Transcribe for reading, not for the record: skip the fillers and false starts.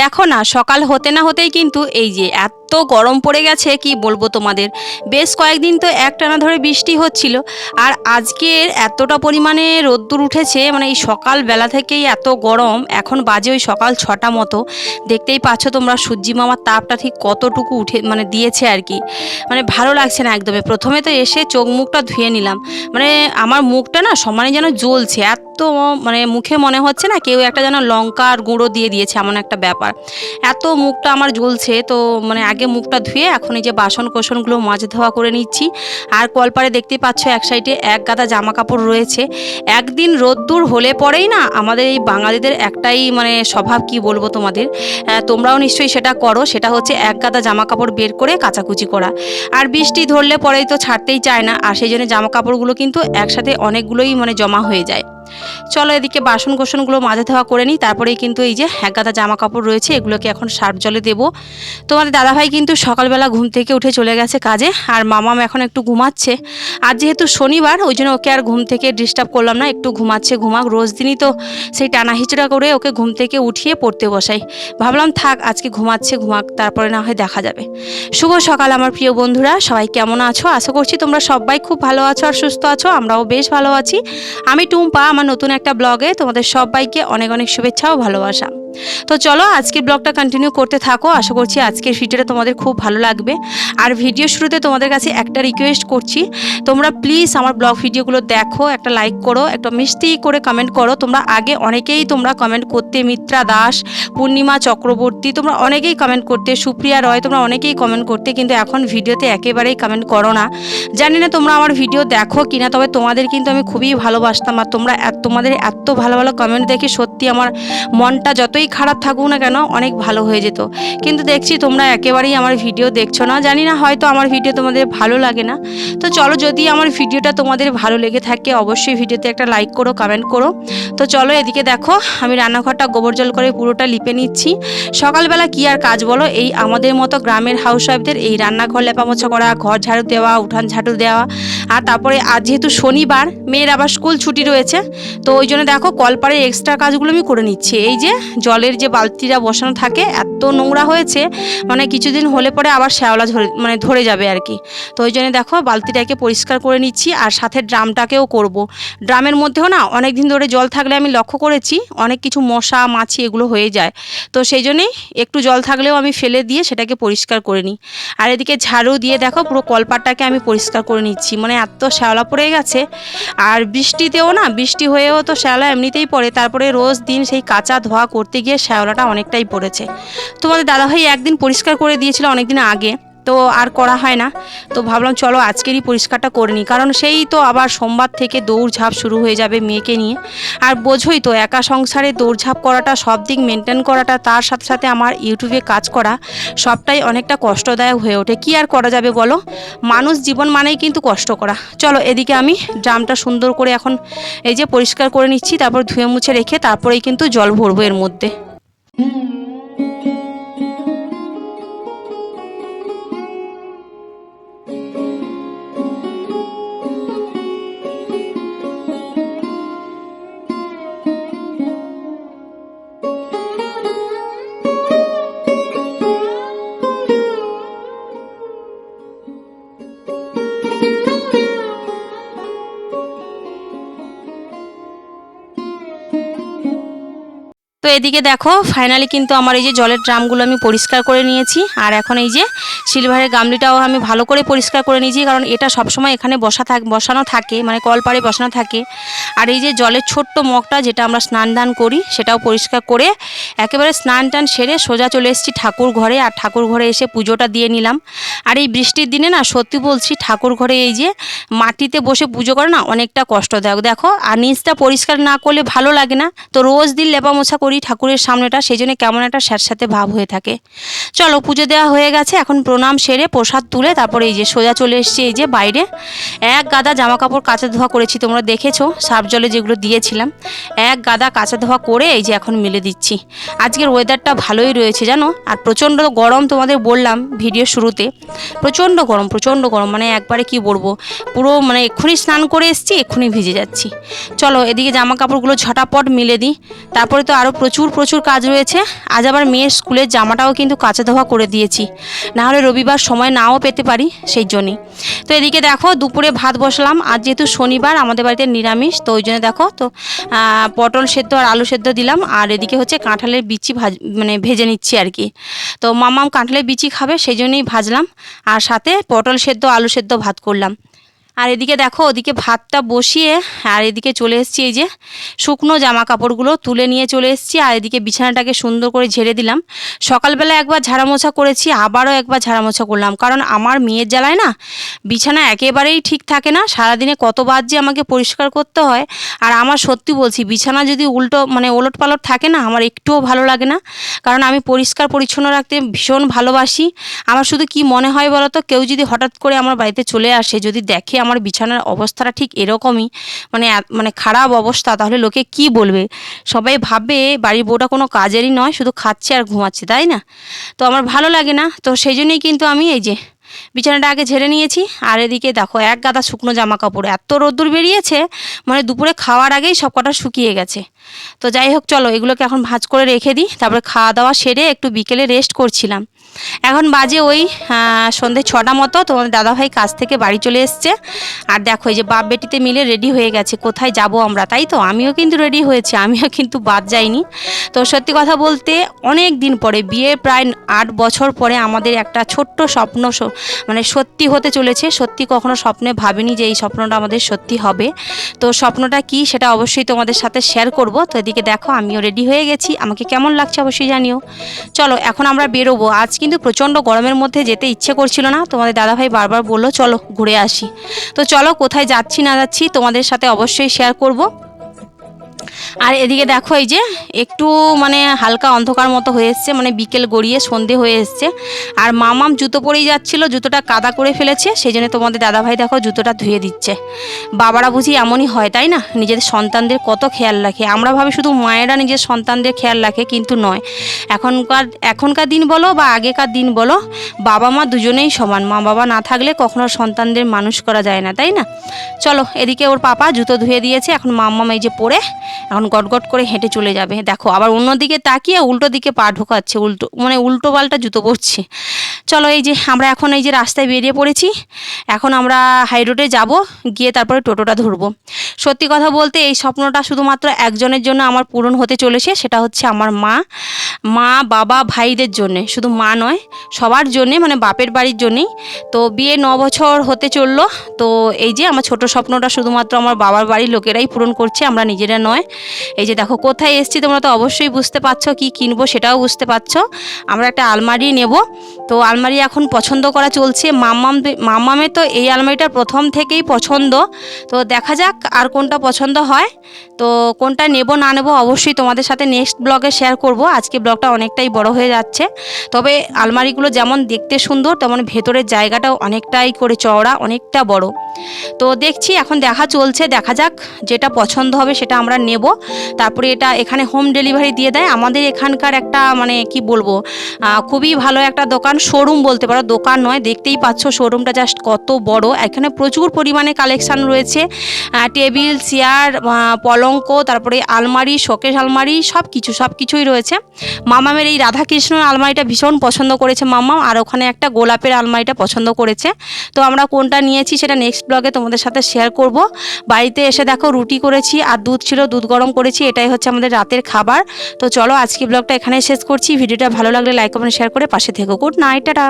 দেখো না, সকাল হতে না হতেই কিন্তু এই যে এত গরম পড়ে গেছে কি বলবো তোমাদের। বেশ কয়েকদিন তো একটানা ধরে বৃষ্টি হচ্ছিল, আর আজকের এতটা পরিমাণে রোদ্দুর উঠেছে, মানে এই সকালবেলা থেকেই এত গরম। এখন বাজে ওই সকাল 6টা মতো। দেখতেই পাচ্ছ তোমরা সূর্যি মামার তাপটা ঠিক কতটুকু উঠে মানে দিয়েছে আর কি। মানে ভালো লাগছে না একদমই। প্রথমে তো এসে চোখ মুখটা ধুয়ে নিলাম, মানে আমার মুখটা না সমানে যেন জ্বলছে এত, মানে মুখে মনে হচ্ছে না কেউ একটা যেন লঙ্কার গুঁড়ো দিয়ে দিয়েছে, এমন একটা ব্যাপার। এত মুখটা আমার জ্বলছে, তো মানে আগে মুখটা ধুয়ে এখন এই যে বাসন কোসনগুলো মাজা ধোয়া করে নিচ্ছি। আর কলপারে দেখতেই পাচ্ছ এক সাইডে এক গাদা জামা কাপড় রয়েছে। একদিন রোদ্দুর হলে পরেই না আমাদের এই বাঙালিদের একটাই মানে স্বভাব, কি বলবো তোমাদের, তোমরাও নিশ্চয়ই সেটা করো, সেটা হচ্ছে এক গাদা জামা কাপড় বের করে কাচাকুচি করা। আর বৃষ্টি ধরলে পরেই তো ছাড়তেই চায় না, আর সেই জন্য জামা কাপড়গুলো কিন্তু একসাথে অনেকগুলোই মানে জমা হয়ে যায়। চলো এদিকে বাসন কোসনগুলো মাজা ধোয়া করে নিই, তারপরেই কিন্তু এই যে এক গাদা জামা কাপড় রয়েছে এগুলোকে এখন সার্ফ জলে দেবো। তোমাদের দাদাভাই কিন্তু সকালবেলা ঘুম থেকে উঠে চলে গেছে কাজে, আর মামাম এখন একটু ঘুমাচ্ছে। আর যেহেতু শনিবার ওই জন্য ওকে আর ঘুম থেকে ডিস্টার্ব করলাম না, একটু ঘুমাচ্ছে, ঘুমাক। রোজ দিনই তো সেই টানা হিচড়া করে ওকে ঘুম থেকে উঠিয়ে পড়তে বসাই। ভাবলাম থাক আজকে ঘুমাচ্ছে, ঘুমাক, তারপরে না হয় দেখা যাবে। শুভ সকাল আমার প্রিয় বন্ধুরা, সবাই কেমন আছো? আশা করছি তোমরা সবাই খুব ভালো আছো আর সুস্থ আছো। আমরাও বেশ ভালো আছি। আমি টুম্পা, আমার নতুন একটা ব্লগে তোমাদের সবাইকে অনেক অনেক শুভেচ্ছা ও ভালোবাসা। তো চলো আজকের ব্লগটা কন্টিনিউ করতে থাকো। আশা করছি আজকের ভিডিওটা তোমাদের খুব ভালো লাগবে। আর ভিডিও শুরুতে তোমাদের কাছে একটা রিকোয়েস্ট করছি, তোমরা প্লিজ আমার ব্লগ ভিডিওগুলো দেখো, একটা লাইক করো, একটা মিষ্টি করে কমেন্ট করো। তোমরা আগে অনেকেই তোমরা কমেন্ট করতে, মিত্রা দাস, পূর্ণিমা চক্রবর্তী, তোমরা অনেকেই কমেন্ট করতে, সুপ্রিয়া রয়, তোমরা অনেকেই কমেন্ট করতে, কিন্তু এখন ভিডিওতে একেবারেই কমেন্ট করো না। জানি না তোমরা আমার ভিডিও দেখো কিনা, তবে তোমাদের কিন্তু আমি খুবই ভালোবাসতাম। আর তোমাদের এত ভালো ভালো কমেন্ট দেখে সত্যি আমার মনটা যতই খারাপ থাকুক না কেন অনেক ভালো হয়ে যেত। কিন্তু দেখছি তোমরা একেবারেই আমার ভিডিও দেখছো না, জানি না হয়তো আমার ভিডিও তোমাদের ভালো লাগে না। তো চলো, যদি আমার ভিডিওটা তোমাদের ভালো লেগে থাকে অবশ্যই ভিডিওতে একটা লাইক করো, কমেন্ট করো। তো চলো এদিকে দেখো আমি রান্নাঘরটা গোবর জল করে পুরোটা লিপে নিচ্ছি। সকালবেলা কি আর কাজ বলো, এই আমাদের মতো গ্রামের হাউসওয়াইফদের এই রান্নাঘর লেপামোছা করা, ঘর ঝাড়ু দেওয়া, উঠান ঝাড়ু দেওয়া। আর তারপরে আজ যেহেতু শনিবার, মেয়ের আবার স্কুল ছুটি রয়েছে, তো ওই জন্য দেখো কলপাড়ের এক্সট্রা কাজগুলো আমি করে নিচ্ছি। এই যে জলের যে বালতিটা বসানো থাকে এত নোংরা হয়েছে, মানে কিছুদিন হলে পরে আবার শ্যাওলা ধরে যাবে আর কি। তো ওই জন্য দেখো বালতিটাকে পরিষ্কার করে নিচ্ছি, আর সাথে ড্রামটাকেও করব। ড্রামের মধ্যেও না অনেক দিন ধরে জল থাকলে আমি লক্ষ্য করেছি অনেক কিছু মশা মাছি এগুলো হয়ে যায়। তো সেই জন্যেই একটু জল থাকলেও আমি ফেলে দিয়ে সেটাকে পরিষ্কার করে নিই। আর এদিকে ঝাড়ু দিয়ে দেখো পুরো কলপাটটাকে আমি পরিষ্কার করে নিচ্ছি, মানে এত শ্যাওলা পড়ে গেছে। আর বৃষ্টিতেও না, বৃষ্টি হয়েও তো শ্যাওলা এমনিতেই পড়ে, তারপরে রোজ দিন সেই কাঁচা ধোয়া করতে গিয়ে শ্যাওলাটা অনেকটাই পড়েছে। তোমাদের দাদাভাই একদিন পরিষ্কার করে দিয়েছিল অনেকদিন আগে, তো আর করা হয় না। তো ভাবলাম চলো আজকেরই পরিষ্কারটা করে নিই, কারণ সেই তো আবার সোমবার থেকে দৌড়ঝাঁপ শুরু হয়ে যাবে মেয়েকে নিয়ে। আর বোঝোই তো একা সংসারে দৌড়ঝাঁপ করাটা, সব দিক মেনটেন করাটা, তার সাথে সাথে আমার ইউটিউবে কাজ করা, সবটাই অনেকটা কষ্টদায়ক হয়ে ওঠে। কি আর করা যাবে বলো, মানুষ জীবন মানেই কিন্তু কষ্ট করা। চলো এদিকে আমি ড্রামটা সুন্দর করে এখন এই যে পরিষ্কার করে নিচ্ছি, তারপর ধুয়ে মুছে রেখে তারপরেই কিন্তু জল ভরবো এর মধ্যে। তো এদিকে দেখো ফাইনালি কিন্তু আমার এই যে জলের ড্রামগুলো আমি পরিষ্কার করে নিয়েছি। আর এখন এই যে সিলভারের গামলিটাও আমি ভালো করে পরিষ্কার করে নিয়েছি, কারণ এটা সবসময় এখানে বসানো থাকে, মানে কলপাড়ে বসানো থাকে। আর এই যে জলের ছোট্ট মগটা যেটা আমরা স্নান দান করি সেটাও পরিষ্কার করে একেবারে স্নান টান সেরে সোজা চলে এসেছি ঠাকুর ঘরে। আর ঠাকুর ঘরে এসে পুজোটা দিয়ে নিলাম। আর এই বৃষ্টির দিনে না সত্যি বলছি ঠাকুর ঘরে এই যে মাটিতে বসে পুজো করে না অনেকটা কষ্টদায়ক। দেখো আর নিচটা পরিষ্কার না করলে ভালো লাগে না, তো রোজ দিন লেপা মোছা করি ঠাকুরের সামনেটা, সেই জন্য কেমন একটা স্যাঁতস্যাঁতে ভাব হয়ে থাকে। চলো পুজো দেওয়া হয়ে গেছে, এখন প্রণাম সেরে প্রসাদ তুলে তারপরে এই যে সোজা চলে এসেছি এই যে বাইরে। এক গাদা জামা কাপড় কাচা ধোয়া করেছি, তোমরা দেখেছো সার্ফ জলে যেগুলো দিয়েছিলাম, এক গাদা কাচা ধোয়া করে এই যে এখন মেলে দিচ্ছি। আজকের ওয়েদারটা ভালোই রয়েছে জানো, আর প্রচণ্ড গরম, তোমাদের বললাম ভিডিও শুরুতে প্রচণ্ড গরম, মানে একবারে কি বলবো, পুরো মানে এক্ষুনি স্নান করে এসেছি, এক্ষুনি ভিজে যাচ্ছি। চলো এদিকে জামা কাপড়গুলো ঝটাপট মিলে দিই, তারপরে তো আরও প্রচুর কাজ রয়েছে। আজ আবার মেয়ের স্কুলের জামাটাও কিন্তু কাচা ধোয়া করে দিয়েছি, না হলে রবিবার সময় নাও পেতে পারি সেই জন্যই। তো এদিকে দেখো দুপুরে ভাত বসালাম, আজ যেহেতু শনিবার আমাদের বাড়িতে নিরামিষ, তো ওই জন্য দেখো তো পটল সেদ্ধ আর আলু সেদ্ধ দিলাম। আর এদিকে হচ্ছে কাঁঠালের বিচি ভেজে নিচ্ছি আর কি। তো মাম্মাম কাঁঠালের বিচি খাবে সেই জন্যই ভাজলাম, আর সাথে পটল সেদ্ধ আলু সেদ্ধ ভাত করলাম। আর এদিকে দেখো ওদিকে ভাতটা বসিয়ে আর এদিকে চলে এসেছি, এই যে শুকনো জামা কাপড়গুলো তুলে নিয়ে চলে এসেছি। আর এদিকে বিছানাটাকে সুন্দর করে ঝেড়ে দিলাম। সকালবেলা একবার ঝাড়া মোছা করেছি, আবারও একবার ঝাড়া মোছা করলাম, কারণ আমার মেয়ের জ্বালায় না বিছানা একেবারেই ঠিক থাকে না। সারাদিনে কতবার যে আমাকে পরিষ্কার করতে হয়। আর আমার সত্যি বলছি, বিছানা যদি ওলট পালট থাকে না, আমার একটুও ভালো লাগে না, কারণ আমি পরিষ্কার পরিচ্ছন্ন রাখতে ভীষণ ভালোবাসি। আমার শুধু কি মনে হয় বলো তো, কেউ যদি হঠাৎ করে আমার বাড়িতে চলে আসে, যদি দেখে আমার বিছানার অবস্থাটা ঠিক এরকমই, মানে খারাপ অবস্থা, তাহলে লোকে কি বলবে? সবাই ভাববে বাড়ির বউটা কোনো কাজেরই নয়, শুধু খাচ্ছে আর ঘুমাচ্ছে, তাই না? তো আমার ভালো লাগে না, তো সেই জন্যই কিন্তু আমি এই যে বিছানাটা আগে ঝেড়ে নিয়েছি। আর এদিকে দেখো এক গাদা শুকনো জামা কাপড়, এত রোদ্দুর বেরিয়েছে, মানে দুপুরে খাওয়ার আগেই সব কটা শুকিয়ে গেছে। তো যাই হোক, চলো এগুলোকে এখন ভাঁজ করে রেখে দিই, তারপরে খাওয়া দাওয়া সেরে একটু বিকেলে রেস্ট করছিলাম। এখন বাজে ওই সন্ধ্যে 6টা মতো। তোমাদের দাদাভাই কাজ থেকে বাড়ি চলে এসছে। আর দেখো এই যে বাপ বেটিতে মিলে রেডি হয়ে গেছে, কোথায় যাব আমরা, তাই তো? আমিও কিন্তু রেডি হয়েছি, আমিও কিন্তু বাদ যাইনি। তো সত্যি কথা বলতে অনেক দিন পরে, বিয়ে প্রায় 8 বছর পরে আমাদের একটা ছোট্ট স্বপ্ন সত্যি হতে চলেছে। সত্যি কখনো স্বপ্নে ভাবিনি যে এই স্বপ্নটা আমাদের সত্যি হবে। তো স্বপ্নটা কি সেটা অবশ্যই তোমাদের সাথে শেয়ার করব। তো এদিকে দেখো আমিও রেডি হয়ে গেছি, আমাকে কেমন লাগছে অবশ্যই জানিও। চলো এখন আমরা বেরোবো। আজ কিন্তু প্রচণ্ড গরমের মধ্যে যেতে ইচ্ছে করছিল না, তোমাদের দাদাভাই বারবার বললো চলো ঘুরে আসি। তো চলো কোথায় যাচ্ছি না যাচ্ছি তোমাদের সাথে অবশ্যই শেয়ার করব। আর এদিকে দেখো এই যে একটু হালকা অন্ধকার মতো হয়ে এসছে, বিকেল গড়িয়ে সন্ধে হয়ে এসছে। আর মামাম জুতো পরেই যাচ্ছিল, জুতোটা কাদা করে ফেলেছে, সেই জন্য তোমাদের দাদাভাই দেখো জুতোটা ধুয়ে দিচ্ছে। বাবারা বুঝি এমনই হয়, তাই না? নিজেদের সন্তানদের কত খেয়াল রাখে। আমরা ভাবি শুধু মায়েরা নিজের সন্তানদের খেয়াল রাখে, কিন্তু নয়। এখনকার দিন বলো বা আগেকার দিন বলো, বাবা মা দুজনেই সমান। মা বাবা না থাকলে কখনো সন্তানদের মানুষ করা যায় না, তাই না? চলো এদিকে ওর পাপা জুতো ধুয়ে দিয়েছে, এখন মাম্মাম এই যে পরে এখন গটগট করে হেঁটে চলে যাবে। দেখো আবার অন্যদিকে তাকিয়ে উল্টো দিকে পা ঢোকাচ্ছে, উল্টো পাল্টা জুতো পরছে। চলো এই যে আমরা এখন এই যে রাস্তায় বেরিয়ে পড়েছি। এখন আমরা হাই রোডে যাব, গিয়ে তারপরে টোটোটা ধরবো। সত্যি কথা বলতে এই স্বপ্নটা শুধুমাত্র একজনের জন্য আমার পূরণ হতে চলেছে, সেটা হচ্ছে আমার মা বাবা ভাইদের জন্যে। শুধু মা নয়, সবার জন্যে, বাপের বাড়ির জন্যেই। তো বিয়ে 9 বছর হতে চললো। তো এই যে আমার ছোট স্বপ্নটা শুধুমাত্র আমার বাবার বাড়ির লোকেরাই পূরণ করছে, আমরা নিজেরা নয়। এই যে দেখো কোথায় এসছি, তোমরা তো অবশ্যই বুঝতে পারছো, কি কিনবো সেটাও বুঝতে পারছো। আমরা একটা আলমারি নেব। তো আলমারি এখন পছন্দ করা চলছে। মাম্মামের তো এই আলমারিটা প্রথম থেকেই পছন্দ। তো দেখা যাক আর কোনটা পছন্দ হয়। তো কোনটা নেব না নেব অবশ্যই তোমাদের সাথে নেক্সট ব্লগে শেয়ার করব। আজকে ব্লগটা অনেকটাই বড় হয়ে যাচ্ছে, তবে আলমারিগুলো যেমন দেখতে সুন্দর, তেমন ভেতরের জায়গাটাও অনেকটাই করে চওড়া, অনেকটা বড়। তো দেখছি, এখন দেখা চলছে, দেখা যাক যেটা পছন্দ হবে সেটা আমরা নেব। তারপরে এটা এখানে হোম ডেলিভারি দিয়ে দেয়। আমাদের এখানকার একটা কি বলবো, খুবই ভালো একটা দোকান, শোরুম বলতে পারো, দোকান নয়। দেখতেই পাচ্ছ শোরুমটা জাস্ট কত বড়। এখানে প্রচুর পরিমাণে কালেকশান রয়েছে, টেবিল চেয়ার পলঙ্ক, তারপরে আলমারি, শোকেস আলমারি, সব কিছুই রয়েছে। মামামের এই রাধাকৃষ্ণর আলমারিটা ভীষণ পছন্দ করেছে মাম্মাম, আর ওখানে একটা গোলাপের আলমারিটা পছন্দ করেছে। তো আমরা কোনটা নিয়েছি সেটা নেক্সট ব্লগে তোমাদের সাথে শেয়ার করব। বাড়িতে এসে দেখো রুটি করেছি আর দুধ ছিল, দুধ গরম করেছি, এটাই হচ্ছে আমাদের রাতের খাবার। তো চলো আজকে ব্লগটা এখানে শেষ করছি। ভিডিওটা ভালো লাগলে লাইক কমেন্ট শেয়ার করে পাশে থেকো। Good night, tata.